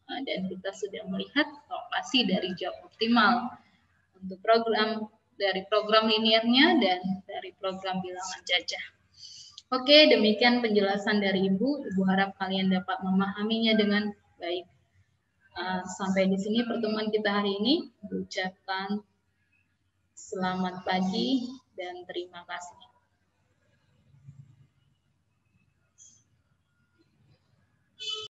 Dan kita sudah melihat lokasi dari jawab optimal untuk dari program linearnya dan dari program bilangan cacah. Oke, demikian penjelasan dari Ibu. Ibu harap kalian dapat memahaminya dengan baik. Sampai di sini pertemuan kita hari ini. Ucapkan selamat pagi dan terima kasih.